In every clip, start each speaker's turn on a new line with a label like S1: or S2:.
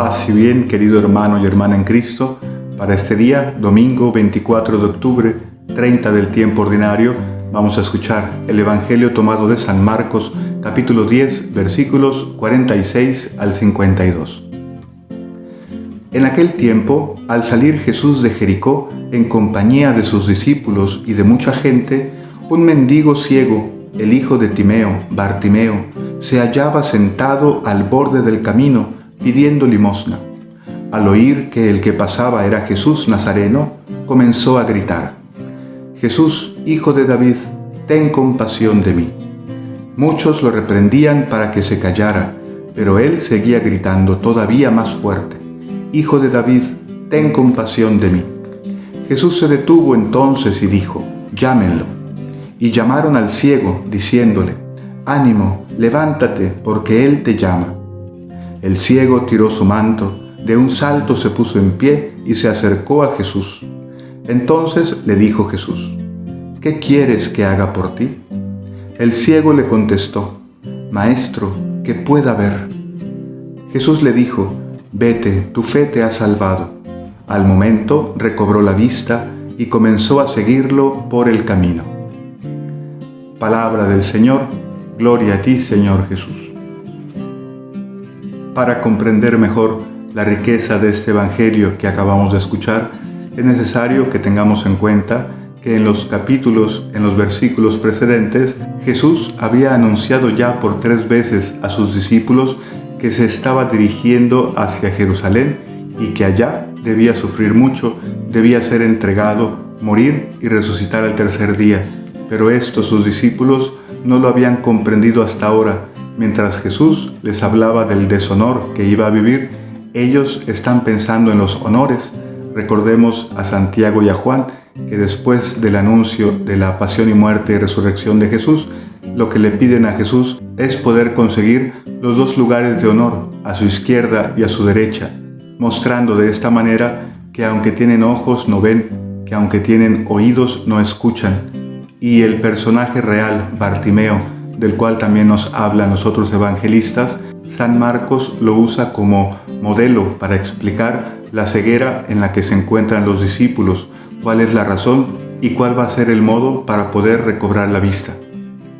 S1: Paz y bien, querido hermano y hermana en Cristo, para este día, domingo 24 de octubre, 30 del tiempo ordinario, vamos a escuchar el Evangelio tomado de San Marcos, capítulo 10, versículos 46 al 52. En aquel tiempo, al salir Jesús de Jericó, en compañía de sus discípulos y de mucha gente, un mendigo ciego, el hijo de Timeo, Bartimeo, se hallaba sentado al borde del camino, pidiendo limosna. Al oír que el que pasaba era Jesús Nazareno, comenzó a gritar: «Jesús, hijo de David, ten compasión de mí». Muchos lo reprendían para que se callara, pero él seguía gritando todavía más fuerte: «Hijo de David, ten compasión de mí». Jesús se detuvo entonces y dijo: «Llámenlo». Y llamaron al ciego, diciéndole: «Ánimo, levántate, porque él te llama». El ciego tiró su manto, de un salto se puso en pie y se acercó a Jesús. Entonces le dijo Jesús: «¿Qué quieres que haga por ti?». El ciego le contestó: «Maestro, que pueda ver». Jesús le dijo: «Vete, tu fe te ha salvado». Al momento recobró la vista y comenzó a seguirlo por el camino. Palabra del Señor, gloria a ti, Señor Jesús. Para comprender mejor la riqueza de este Evangelio que acabamos de escuchar, es necesario que tengamos en cuenta que en los versículos precedentes, Jesús había anunciado ya por 3 veces a sus discípulos que se estaba dirigiendo hacia Jerusalén y que allá debía sufrir mucho, debía ser entregado, morir y resucitar al tercer día. Pero esto sus discípulos no lo habían comprendido hasta ahora. Mientras Jesús les hablaba del deshonor que iba a vivir, ellos están pensando en los honores. Recordemos a Santiago y a Juan, que después del anuncio de la pasión y muerte y resurrección de Jesús, lo que le piden a Jesús es poder conseguir los 2 lugares de honor, a su izquierda y a su derecha, mostrando de esta manera que aunque tienen ojos no ven, que aunque tienen oídos no escuchan. Y el personaje real, Bartimeo, del cual también nos habla a nosotros evangelistas, San Marcos lo usa como modelo para explicar la ceguera en la que se encuentran los discípulos, cuál es la razón y cuál va a ser el modo para poder recobrar la vista.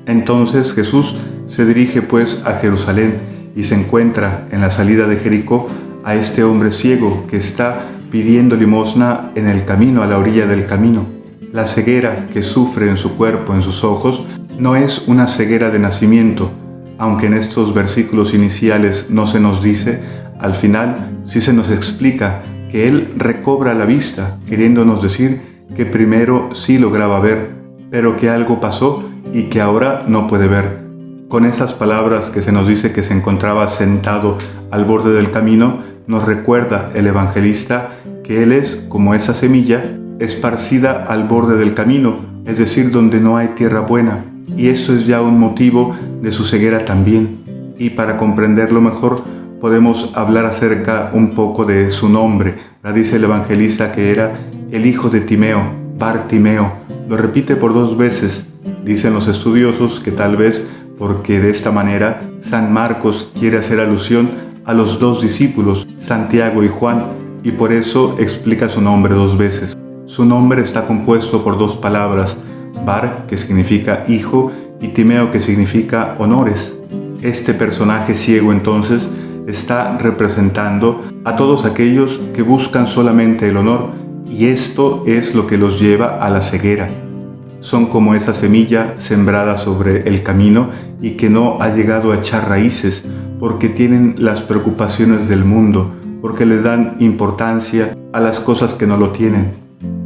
S1: Entonces Jesús se dirige pues a Jerusalén y se encuentra en la salida de Jericó a este hombre ciego que está pidiendo limosna en el camino, a la orilla del camino. La ceguera que sufre en su cuerpo, en sus ojos, no es una ceguera de nacimiento, aunque en estos versículos iniciales no se nos dice, al final sí se nos explica que él recobra la vista, queriéndonos decir que primero sí lograba ver, pero que algo pasó y que ahora no puede ver. Con esas palabras que se nos dice que se encontraba sentado al borde del camino, nos recuerda el evangelista que él es como esa semilla esparcida al borde del camino, es decir, donde no hay tierra buena. Y eso es ya un motivo de su ceguera también. Y para comprenderlo mejor, podemos hablar acerca un poco de su nombre. Dice el evangelista que era el hijo de Timeo, Bartimeo. Lo repite por 2 veces. Dicen los estudiosos que tal vez porque de esta manera San Marcos quiere hacer alusión a los 2 discípulos, Santiago y Juan, y por eso explica su nombre 2 veces. Su nombre está compuesto por 2 palabras, Bar, que significa hijo, y Timeo, que significa honores. Este personaje ciego entonces está representando a todos aquellos que buscan solamente el honor, y esto es lo que los lleva a la ceguera. Son como esa semilla sembrada sobre el camino y que no ha llegado a echar raíces porque tienen las preocupaciones del mundo, porque les dan importancia a las cosas que no lo tienen.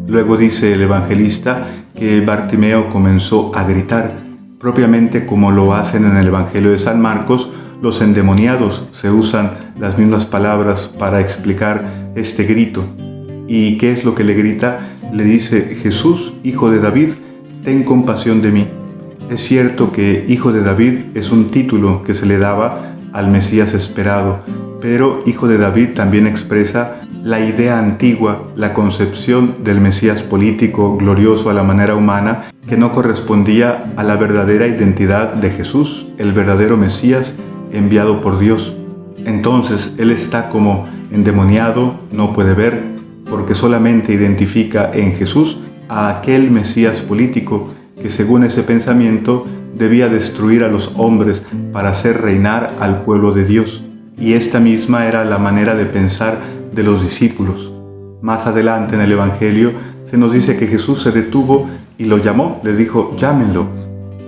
S1: Luego dice el evangelista que Bartimeo comenzó a gritar, propiamente como lo hacen en el Evangelio de San Marcos los endemoniados. Se usan las mismas palabras para explicar este grito. ¿Y qué es lo que le grita? Le dice: «Jesús, hijo de David, ten compasión de mí». Es cierto que hijo de David es un título que se le daba al Mesías esperado, pero hijo de David también expresa la idea antigua, la concepción del Mesías político glorioso a la manera humana, que no correspondía a la verdadera identidad de Jesús, el verdadero Mesías enviado por Dios. Entonces él está como endemoniado, no puede ver, porque solamente identifica en Jesús a aquel Mesías político que, según ese pensamiento, debía destruir a los hombres para hacer reinar al pueblo de Dios. Y esta misma era la manera de pensar de los discípulos. Más adelante en el Evangelio se nos dice que Jesús se detuvo y lo llamó, le dijo, llámenlo.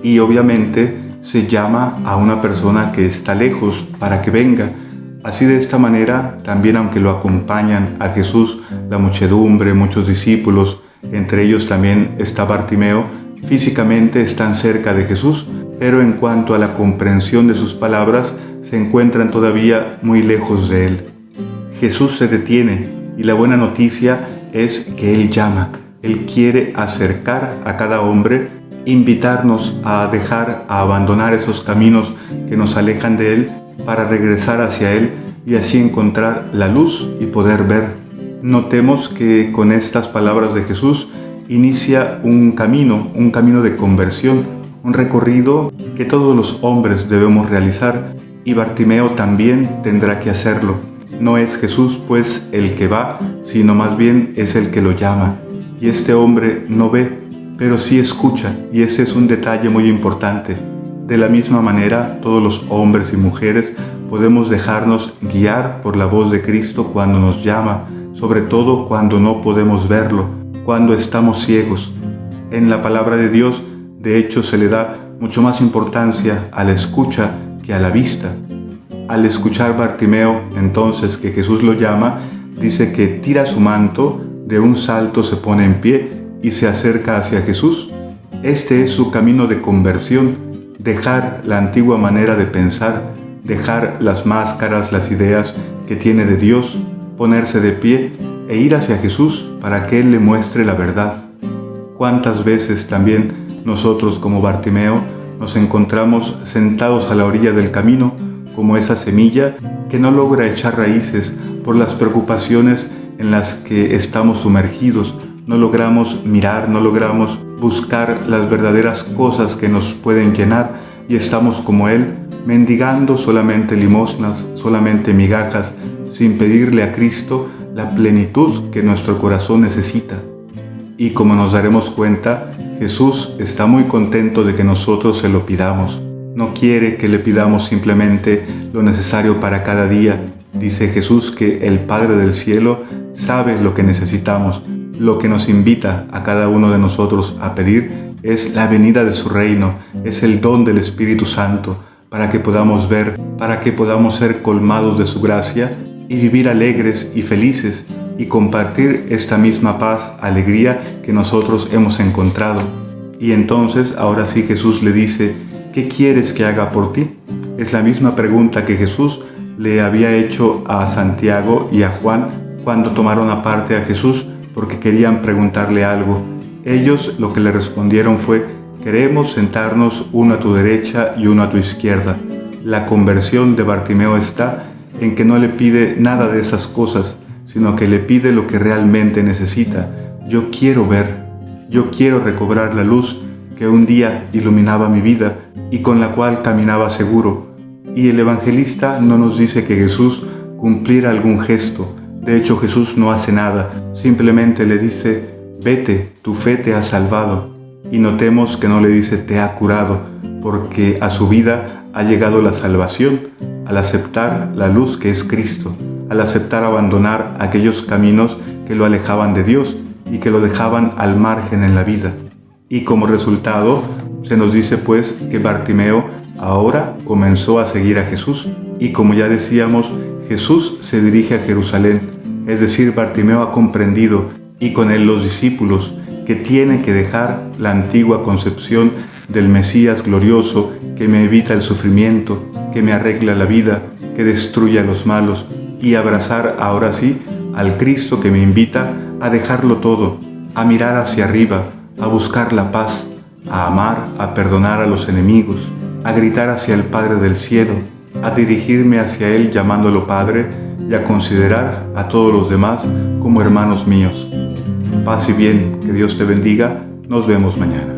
S1: Y obviamente se llama a una persona que está lejos para que venga. Así, de esta manera, también aunque lo acompañan a Jesús la muchedumbre, muchos discípulos, entre ellos también está Bartimeo, físicamente están cerca de Jesús, pero en cuanto a la comprensión de sus palabras, se encuentran todavía muy lejos de él. Jesús se detiene y la buena noticia es que Él llama. Él quiere acercar a cada hombre, invitarnos a abandonar esos caminos que nos alejan de Él para regresar hacia Él y así encontrar la luz y poder ver. Notemos que con estas palabras de Jesús inicia un camino de conversión, un recorrido que todos los hombres debemos realizar y Bartimeo también tendrá que hacerlo. No es Jesús pues el que va, sino más bien es el que lo llama. Y este hombre no ve, pero sí escucha, y ese es un detalle muy importante. De la misma manera, todos los hombres y mujeres podemos dejarnos guiar por la voz de Cristo cuando nos llama, sobre todo cuando no podemos verlo, cuando estamos ciegos. En la palabra de Dios, de hecho, se le da mucho más importancia a la escucha que a la vista. Al escuchar Bartimeo, entonces, que Jesús lo llama, dice que tira su manto, de un salto se pone en pie y se acerca hacia Jesús. Este es su camino de conversión, dejar la antigua manera de pensar, dejar las máscaras, las ideas que tiene de Dios, ponerse de pie e ir hacia Jesús para que Él le muestre la verdad. ¿Cuántas veces también nosotros, como Bartimeo, nos encontramos sentados a la orilla del camino, como esa semilla que no logra echar raíces por las preocupaciones en las que estamos sumergidos? No logramos mirar, no logramos buscar las verdaderas cosas que nos pueden llenar y estamos como Él, mendigando solamente limosnas, solamente migajas, sin pedirle a Cristo la plenitud que nuestro corazón necesita. Y como nos daremos cuenta, Jesús está muy contento de que nosotros se lo pidamos. No quiere que le pidamos simplemente lo necesario para cada día. Dice Jesús que el Padre del cielo sabe lo que necesitamos. Lo que nos invita a cada uno de nosotros a pedir es la venida de su reino, es el don del Espíritu Santo, para que podamos ver, para que podamos ser colmados de su gracia y vivir alegres y felices y compartir esta misma paz, alegría que nosotros hemos encontrado. Y entonces, ahora sí, Jesús le dice, ¿qué quieres que haga por ti? Es la misma pregunta que Jesús le había hecho a Santiago y a Juan cuando tomaron aparte a Jesús porque querían preguntarle algo. Ellos lo que le respondieron fue, queremos sentarnos uno a tu derecha y uno a tu izquierda. La conversión de Bartimeo está en que no le pide nada de esas cosas, sino que le pide lo que realmente necesita. Yo quiero ver, yo quiero recobrar la luz que un día iluminaba mi vida y con la cual caminaba seguro. Y el evangelista no nos dice que Jesús cumpliera algún gesto. De hecho, Jesús no hace nada, simplemente le dice, vete, tu fe te ha salvado. Y notemos que no le dice, te ha curado, porque a su vida ha llegado la salvación al aceptar la luz que es Cristo, al aceptar abandonar aquellos caminos que lo alejaban de Dios y que lo dejaban al margen en la vida. Y como resultado, se nos dice pues que Bartimeo ahora comenzó a seguir a Jesús. Y como ya decíamos, Jesús se dirige a Jerusalén, es decir, Bartimeo ha comprendido, y con él los discípulos, que tiene que dejar la antigua concepción del Mesías glorioso que me evita el sufrimiento, que me arregla la vida, que destruye a los malos, y abrazar ahora sí al Cristo que me invita a dejarlo todo, a mirar hacia arriba, a buscar la paz, a amar, a perdonar a los enemigos, a gritar hacia el Padre del cielo, a dirigirme hacia Él llamándolo Padre y a considerar a todos los demás como hermanos míos. Paz y bien, que Dios te bendiga, nos vemos mañana.